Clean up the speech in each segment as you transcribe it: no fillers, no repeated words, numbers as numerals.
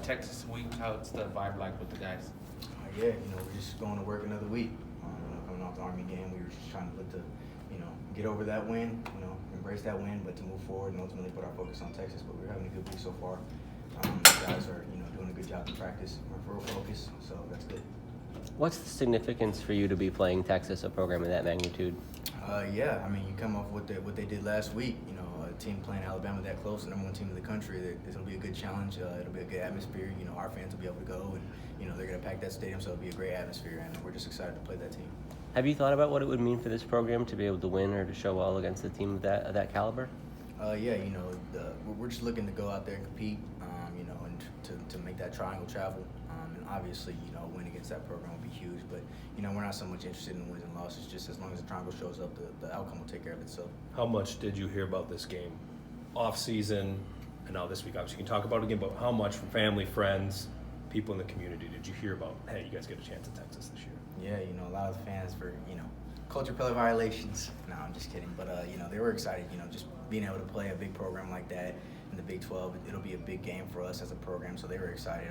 Texas week. How's the vibe like with the guys? Yeah, we're just going to work another week. Coming off the Army game, we were just trying to get over that win, embrace that win, but to move forward and ultimately put our focus on Texas. But we're having a good week so far. The guys are, doing a good job in practice. We're real focused, so that's good. What's the significance for you to be playing Texas, a program of that magnitude? Yeah, I mean, you come off what they did last week. A team playing Alabama that close, the number one team in the country. It'll be a good challenge. It'll be a good atmosphere. Our fans will be able to go, and they're going to pack that stadium, so it'll be a great atmosphere. And we're just excited to play that team. Have you thought about what it would mean for this program to be able to win or to show well against a team of that caliber? Yeah, we're just looking to go out there and compete, and to make that triangle travel. And obviously, a win against that program would be huge. But, we're not so much interested in wins and losses. Just as long as the triangle shows up, the outcome will take care of itself. How much did you hear about this game off season and now this week? Obviously, you can talk about it again, but how much from family, friends, people in the community did you hear about, hey, you guys get a chance at Texas this year? Yeah, a lot of the fans for, culture pillar violations. No, I'm just kidding. But, they were excited, just being able to play a big program like that in the Big 12. It'll be a big game for us as a program, so they were excited.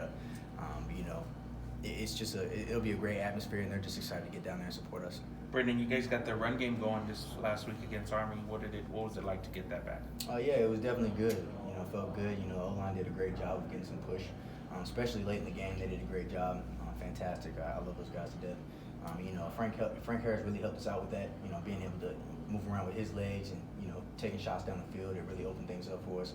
It's just it'll be a great atmosphere, and they're just excited to get down there and support us. Brendan, you guys got the run game going this last week against Army. What was it like to get that back? Yeah, it was definitely good. It felt good. O-line did a great job of getting some push, especially late in the game. They did a great job. Fantastic. I love those guys to death. Frank Harris really helped us out with that. Being able to move around with his legs and taking shots down the field, it really opened things up for us.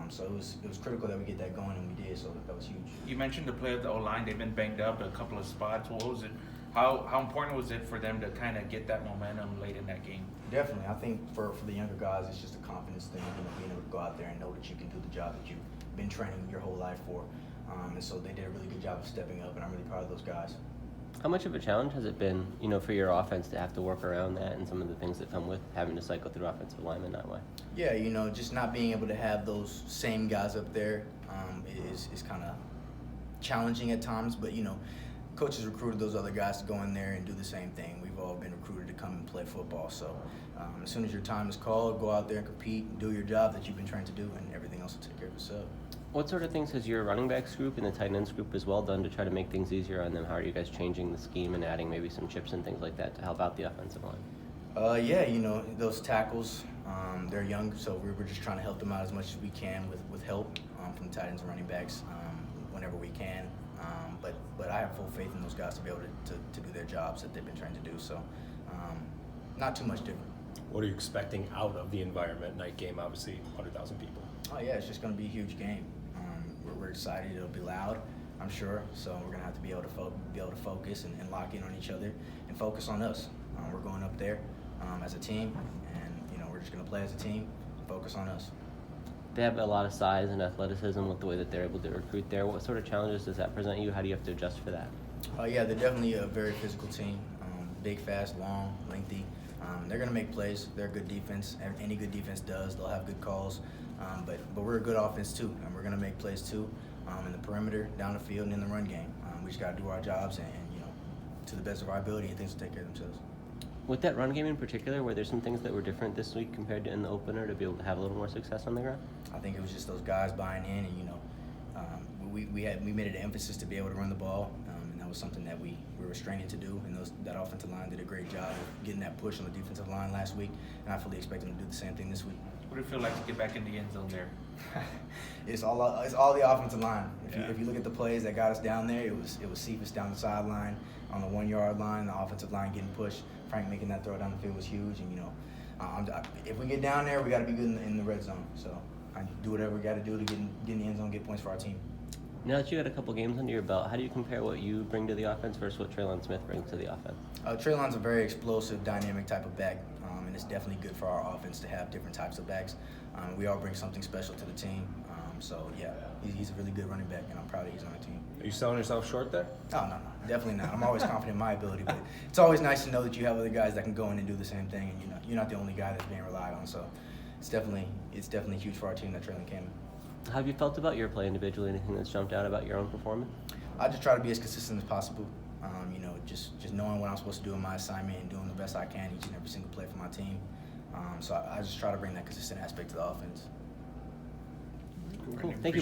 So it was critical that we get that going, and we did. So that was huge. You mentioned the play of the O-line. They've been banged up at a couple of spots. What was it? How important was it for them to kind of get that momentum late in that game? Definitely. I think for the younger guys, it's just a confidence thing. Being able to go out there and know that you can do the job that you've been training your whole life for. And so they did a really good job of stepping up, and I'm really proud of those guys. How much of a challenge has it been, for your offense to have to work around that and some of the things that come with having to cycle through offensive linemen that way? Yeah, just not being able to have those same guys up there is kind of challenging at times. But, coaches recruited those other guys to go in there and do the same thing. We've all been recruited to come and play football. So as soon as your time is called, go out there and compete, do your job that you've been trained to do, and everything else will take care of itself. What sort of things has your running backs group and the tight ends group as well done to try to make things easier on them? How are you guys changing the scheme and adding maybe some chips and things like that to help out the offensive line? Yeah, those tackles, they're young, so we're just trying to help them out as much as we can with help from the tight ends and running backs whenever we can. But I have full faith in those guys to be able to do their jobs that they've been trained to do. So not too much different. What are you expecting out of the environment? Night game, obviously, 100,000 people. Oh, yeah, it's just going to be a huge game. We're excited. It'll be loud, I'm sure. So we're going to have to be able to focus and lock in on each other and focus on us. We're going up there as a team, and we're just going to play as a team and focus on us. They have a lot of size and athleticism with the way that they're able to recruit there. What sort of challenges does that present you? How do you have to adjust for that? Yeah, they're definitely a very physical team. Big, fast, long, lengthy. They're going to make plays. They're a good defense. Any good defense does. They'll have good calls. But we're a good offense, too, and we're going to make plays, too, in the perimeter, down the field, and in the run game. We just got to do our jobs and to the best of our ability, and things will take care of themselves. With that run game in particular, were there some things that were different this week compared to in the opener to be able to have a little more success on the ground? I think it was just those guys buying in, and we made it an emphasis to be able to run the ball, and that was something that we were training to do. And that offensive line did a great job of getting that push on the defensive line last week, and I fully expect them to do the same thing this week. What do you feel like to get back in the end zone there? It's all the offensive line. Yeah. If you look at the plays that got us down there, it was Cephas down the sideline on the 1 yard line, the offensive line getting pushed. Frank making that throw down the field was huge, and if we get down there, we got to be good in the red zone. So I do whatever we got to do to get in the end zone, get points for our team. Now that you got a couple games under your belt, how do you compare what you bring to the offense versus what Traylon Smith brings to the offense? Traylon's a very explosive, dynamic type of back, and it's definitely good for our offense to have different types of backs. We all bring something special to the team. So, yeah, he's a really good running back, and I'm proud that he's on the team. Are you selling yourself short there? Oh, no, definitely not. I'm always confident in my ability, but it's always nice to know that you have other guys that can go in and do the same thing, and you're not the only guy that's being relied on. So it's definitely huge for our team that Traylon came. How have you felt about your play individually? Anything that's jumped out about your own performance? I just try to be as consistent as possible. Just knowing what I'm supposed to do in my assignment and doing the best I can each and every single play for my team. So I just try to bring that consistent aspect to the offense. Cool. Thank you.